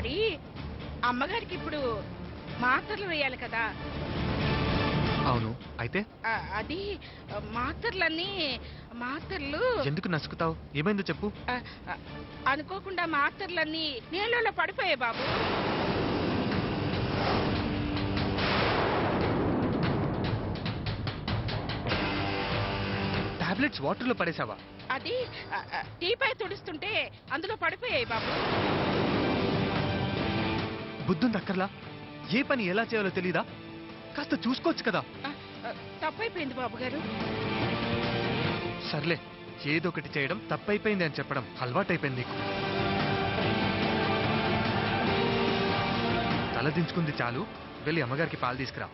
మరి అమ్మగారికి ఇప్పుడు మాత్రలు వేయాలి కదా. అవును, అయితే అది మాత్రలు ఎందుకు నసుకుతావు? ఏమైందో చెప్పు. అనుకోకుండా మాత్రలన్నీ నీళ్ళలో పడిపోయాయి బాబు. టాబ్లెట్స్ వాటర్లో పడేసావా? అది టీపై తుడుస్తుంటే అందులో పడిపోయాయి బాబు. బుద్ధుంది అక్కర్లా? ఏ పని ఎలా చేయాలో తెలీదా? కాస్త చూసుకోవచ్చు కదా. తప్పైపోయింది బాబు గారు. సర్లే, ఏదో ఒకటి చేయడం తప్పైపోయింది అని చెప్పడం అలవాటైపోయింది నీకు. తల దించుకుంది చాలు, వెళ్ళి అమ్మగారికి పాలు తీసుకురా.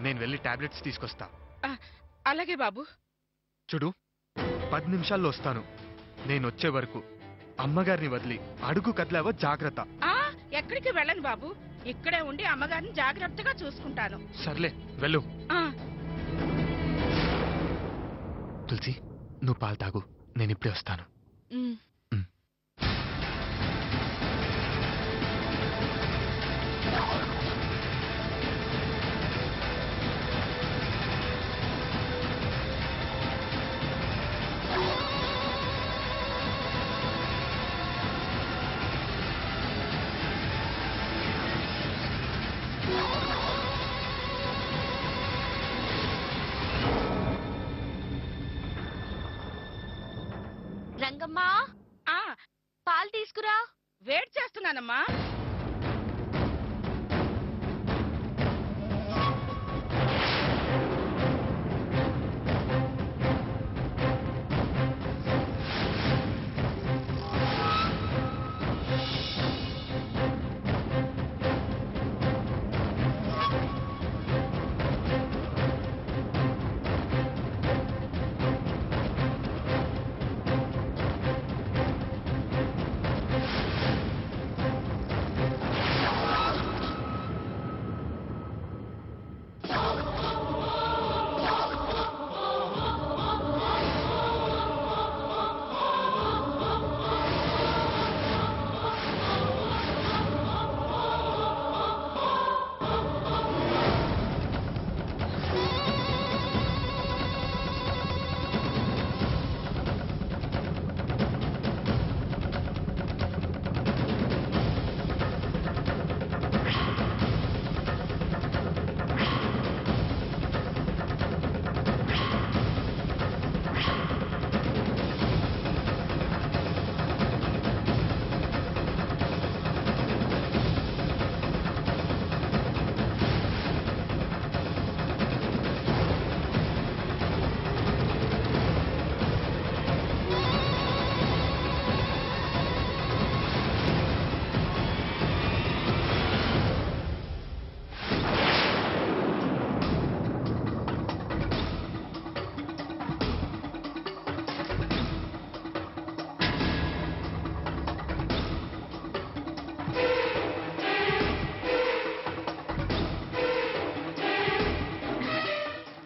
నేను వెళ్ళి టాబ్లెట్స్ తీసుకొస్తా. అలాగే బాబు. చూడు, 10 నిమిషాల్లో వస్తాను. నేను వచ్చే వరకు అమ్మగారిని వదిలి అడుగు కదిలావో జాగ్రత్త. ఎక్కడికి వెళ్ళను బాబు, ఇక్కడే ఉండి అమ్మగారిని జాగ్రత్తగా చూసుకుంటాను. సర్లే, వెళ్ళు. తులసి, నువ్వు పాలు తాగు, నేను ఇప్పుడే వస్తాను. రంగమ్మా, పాలు తీసుకురా. వెయిట్ చేస్తున్నానమ్మా.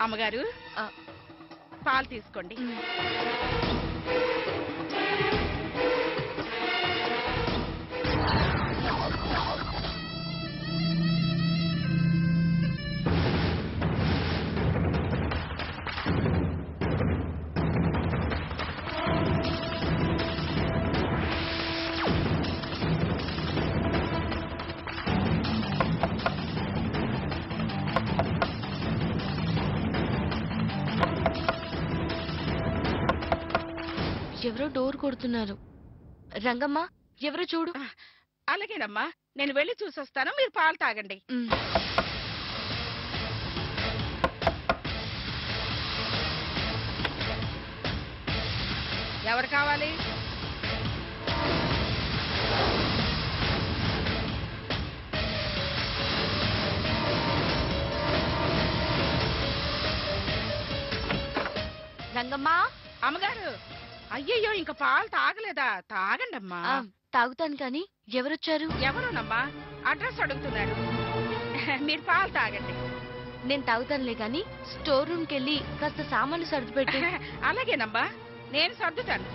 అమ్మగారు, పాలు తీసుకోండి. ఎవరో డోర్ కొడుతున్నారు. రంగమ్మ, ఎవరో చూడు. అలాగేనమ్మా, నేను వెళ్ళి చూసొస్తాను, మీరు పాలు తాగండి. ఎవరు కావాలి? రంగమ్మా. అమ్మగారు, అయ్యయ్యో, ఇంకా పాలు తాగలేదా? తాగండి అమ్మా. తాగుతాను కానీ ఎవరొచ్చారు? ఎవరోనమ్మా? అడ్రస్ అడుగుతున్నాడు. మీరు పాలు తాగండి. నేను తాగుతానులే గాని స్టోర్ రూమ్ కెళ్ళి కాస్త సామాన్లు సర్దిపెట్టు. అలాగేనమ్మా, నేను సర్దుతాను.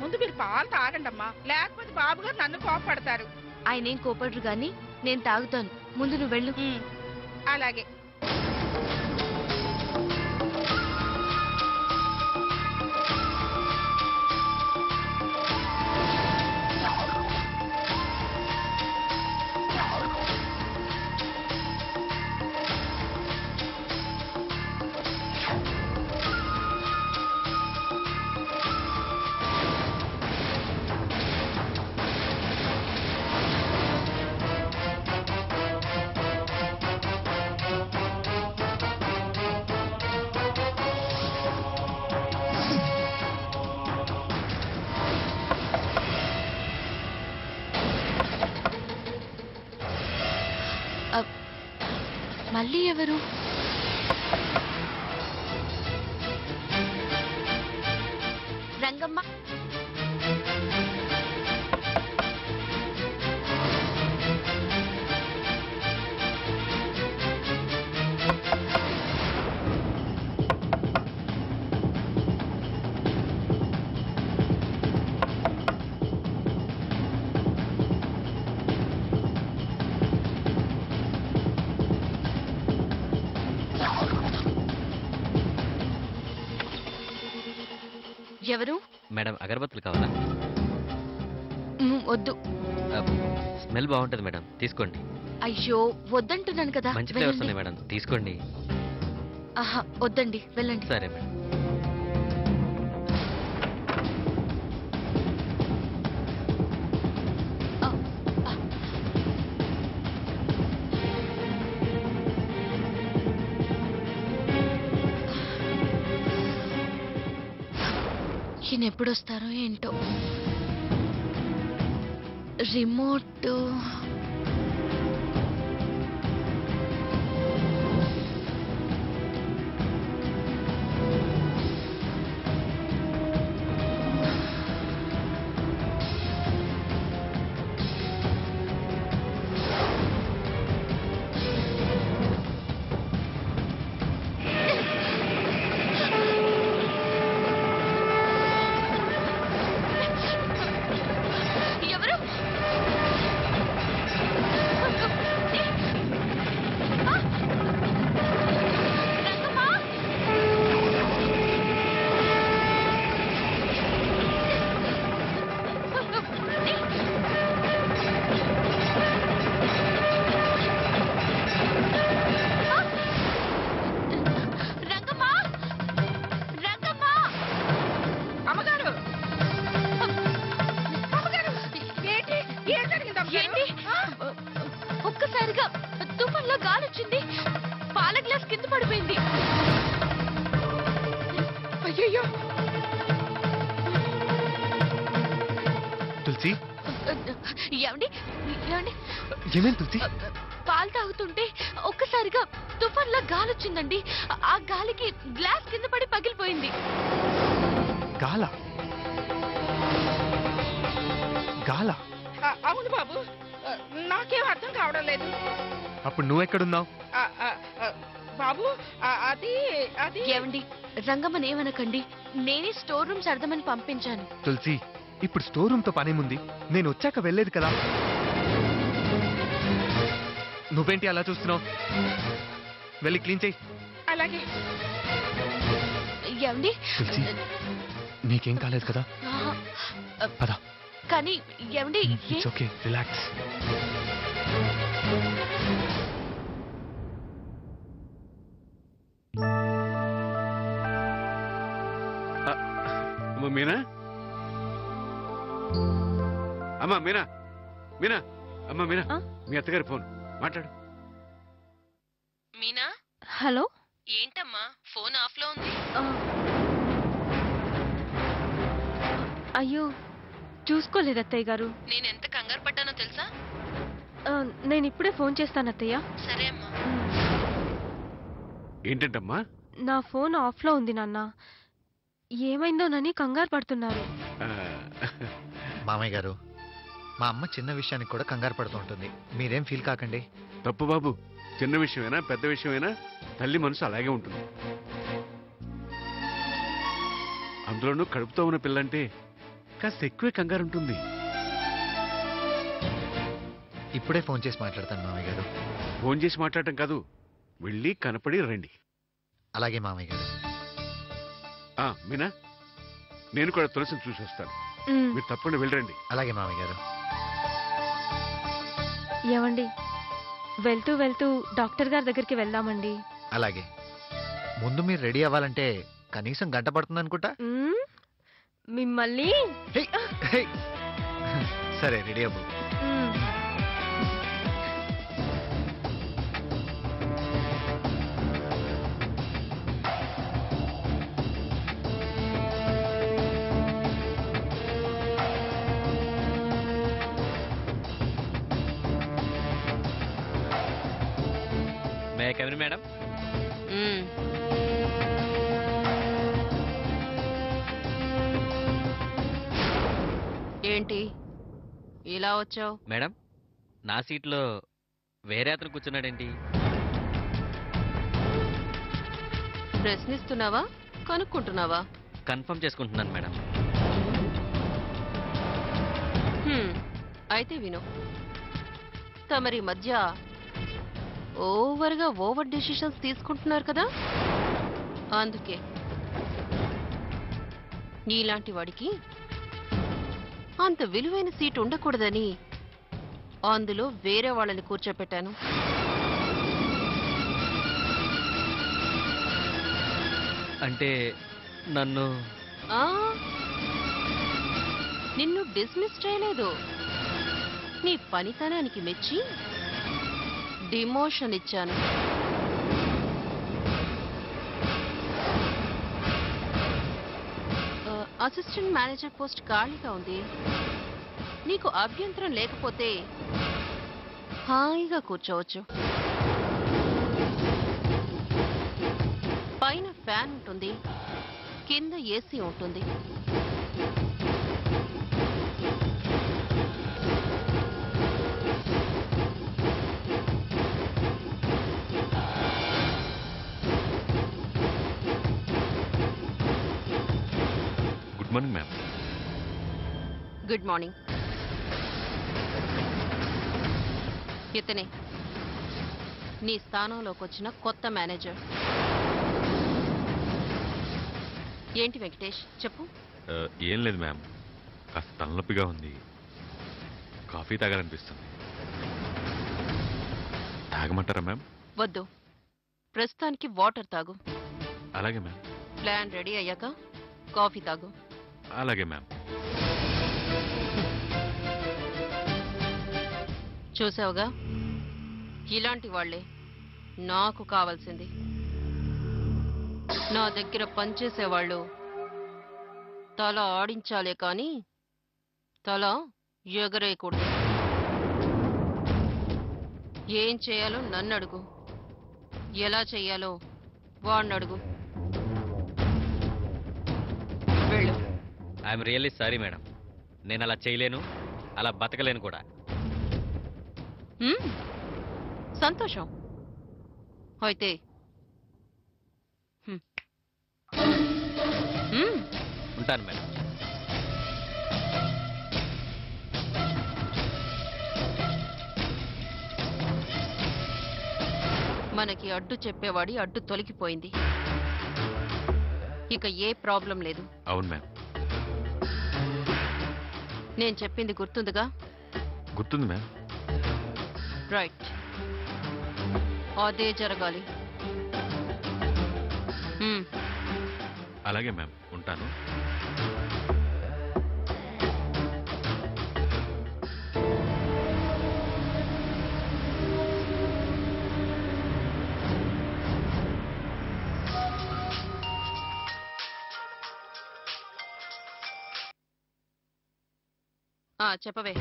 ముందు మీరు పాలు తాగండి అమ్మా, లేకపోతే బాబు గారు నన్ను కోపడతారు. ఆయన ఏం కోపడరు గాని నేను తాగుతాను. ముందు నువ్వు వెళ్ళు. అలాగే. మళ్ళీ ఎవరు? రంగమ్మ. ఎవరు? మేడం అగరబత్తులు కావాలా? వద్దు. స్మెల్ బాగుంటుంది మేడం, తీసుకోండి. అయ్యో వద్దంటున్నాను కదా. మంచి ఫ్లేవర్స్ ఉన్నాయి మేడం, తీసుకోండి. ఆహా వద్దండి, వెళ్ళండి. సరే మేడం. ఈయన ఎప్పుడు వస్తారో ఏంటో. రిమోట్ ఎవరు? అమ్మగారు, అమ్మగారు, ఏంటి? ఏం జరిగింది ఏంటి? అమ్మగారు? ఒక్కసారిగా తుఫాన్లో గాలి వచ్చింది, పాల గ్లాస్ కింద పడిపోయింది. అయ్యయ్యో. తులసి, ఏమండి ఏమండి, ఏమేం తులసి? పాలు తాగుతుంటే ఒక్కసారిగా తుఫాన్లో గాలి వచ్చిందండి. ఆ గాలికి గ్లాస్ కింద పడి పగిలిపోయింది. గాల గాల? అవును బాబు, నాకేం అర్థం కావడం లేదు. అప్పుడు నువ్వెక్కడున్నావు? బాబు, అది అది ఏమండి, రంగమ్మని ఏమనకండి. నేనే స్టోర్ రూమ్ సర్దమని పంపించాను. తులసి, ఇప్పుడు స్టోర్ రూమ్ తో పనేముంది? నేను వచ్చాక వెళ్ళేది కదా. నువ్వేంటి అలా చూస్తున్నావు? వెళ్ళి క్లీన్ చేయి. అలాగే. ఏమండి, తులసి, నీకేం కాలేదు కదా? ఆహా, పద. కానీ ఏమండి, ఇట్స్ ఓకే, రిలాక్స్. అమ్మా మీనా, అమ్మా మీనా, మీనా, అమ్మా మీనా, మీ అత్తగారి ఫోన్ మాట్లాడు. మీనా. హలో. ఏంటమ్మా ఫోన్ ఆఫ్ లో ఉంది? అయ్యో చూసుకోలేదు అత్తయ్య గారు. నేను ఎంత కంగారు పడ్డానో తెలుసా? నేను ఇప్పుడే ఫోన్ చేస్తాను అత్తయ్య. సరే అమ్మా. ఏంటంటమ్మా? నా ఫోన్ ఆఫ్ లో ఉంది నాన్న. ఏమైందోనని కంగారు పడుతున్నారు. మామయ్య గారు, మా అమ్మ చిన్న విషయానికి కూడా కంగారు పడుతూ ఉంటుంది. మీరేం ఫీల్ కాకండి. తప్పు బాబు, చిన్న విషయమైనా పెద్ద విషయమైనా తల్లి మనసు అలాగే ఉంటుంది. అందులోనూ కడుపుతో ఉన్న పిల్లంటే కాస్త ఎక్కువే కంగారు ఉంటుంది. ఇప్పుడే ఫోన్ చేసి మాట్లాడతాను మామయ్య గారు. ఫోన్ చేసి మాట్లాడటం కాదు, వెళ్ళి కనపడి రండి. అలాగే మామయ్య గారు. మీనా, నేను కూడా తులసిని చూసి వస్తాను. మీరు తప్పకుండా వెళ్ళరండి. అలాగే మామయ్య గారు. ఏవండి, వెళ్తూ వెళ్తూ డాక్టర్ గారి దగ్గరికి వెళ్దామండి. అలాగే. ముందు మీరు రెడీ అవ్వాలంటే కనీసం గంట పడుతుంది అనుకుంటా. మిమ్మల్ని హే, హే. సరే రెడీ అవ్వు. May come in madam. ఏంటి ఇలా వచ్చావు? మేడం, నా సీట్లో వేరే అతను కూర్చున్నాడేంటి? ప్రశ్నిస్తున్నావా, కనుక్కుంటున్నావా? కన్ఫర్మ్ చేసుకుంటున్నాను మేడం. అయితే విను, తమరి మధ్య ఓవర్ డెసిషన్స్ తీసుకుంటున్నారు కదా, అందుకే నీలాంటి వాడికి అంత విలువైన సీట్ ఉండకూడదని అందులో వేరే వాళ్ళని కూర్చోపెట్టాను. అంటే నన్ను ఆ, నిన్ను డిస్మిస్ చేయలేదు, నీ పనితనానికి మెచ్చి డిమోషన్ ఇచ్చాను. అసిస్టెంట్ మేనేజర్ పోస్ట్ ఖాళీగా ఉంది. నీకు అభ్యంతరం లేకపోతే హాయిగా కూర్చోవచ్చు. పైన ఫ్యాన్ ఉంటుంది, కింద ఏసీ ఉంటుంది. Good morning ma'am. Good morning. ఇతనే నీ స్థానంలోకి వచ్చిన కొత్త మేనేజర్. ఏంటి వెంకటేష్, చెప్పు. ఏం లేదు మ్యామ్, కాస్త తలనొప్పిగా ఉంది, కాఫీ తాగాలనిపిస్తుంది. తాగమంటారా మ్యామ్? వద్దు, ప్రస్తుతానికి వాటర్ తాగు. అలాగే మ్యామ్. ప్లాన్ రెడీ అయ్యాక కాఫీ తాగు. అలాగే మ్యామ్. చూసావుగా, ఇలాంటి వాళ్లే నాకు కావాల్సింది. నా దగ్గర పనిచేసేవాళ్ళు తల ఆడించాలే కానీ తల ఎగరేయకూడదు. ఏం చేయాలో నన్ను అడుగు, ఎలా చేయాలో వాడిని అడుగు. వెళ్ళు. ఐఎమ్ రియల్లీ సారీ మేడం, నేను అలా చేయలేను, అలా బతకలేను కూడా. సంతోషం. అయితే ఉంటాను మేడం. మనకి అడ్డు చెప్పేవాడి అడ్డు తొలగిపోయింది. ఇక ఏ ప్రాబ్లం లేదు. అవును మ్యామ్. నేను చెప్పింది గుర్తుందిగా? గుర్తుంది మ్యామ్. రైట్, అదే జరగాలి. అలాగే మ్యామ్, ఉంటాను. చెప్పవే.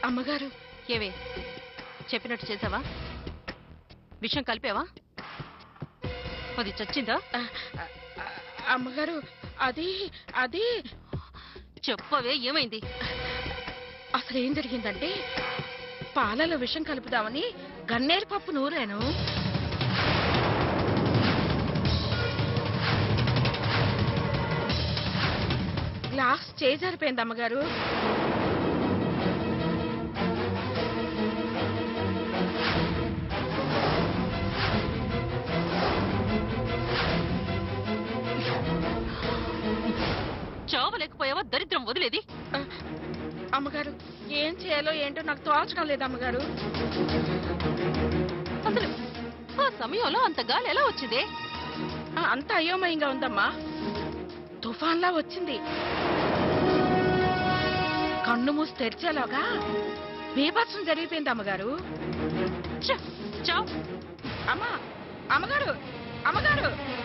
అమ్మగారు, ఏవే, చెప్పినట్టు చేసావా? విషయం కలిపావా? అది చచ్చిందా? అమ్మగారు, అది అది చెప్పవే, ఏమైంది? అసలు ఏం జరిగిందంటే, పాలలో విషం కలుపుదామని గన్నేరు పప్పు నూరాను. గ్లాస్ చేజారిపోయింది అమ్మగారు. లేకపోయావా దరిద్రం వదిలేది? అమ్మగారు ఏం చేయాలో ఏంటో నాకు తోచడం లేదు అమ్మగారు. అసలు ఆ సమయంలో అంత గాలి ఎలా వచ్చిందే? అంత అయోమయంగా ఉందమ్మా. తుఫాన్లా వచ్చింది. కన్ను మూసి తెరిచేలాగా బీభత్సం జరిగిపోయింది అమ్మగారు. చావ్. అమ్మా, అమ్మగారు, అమ్మగారు.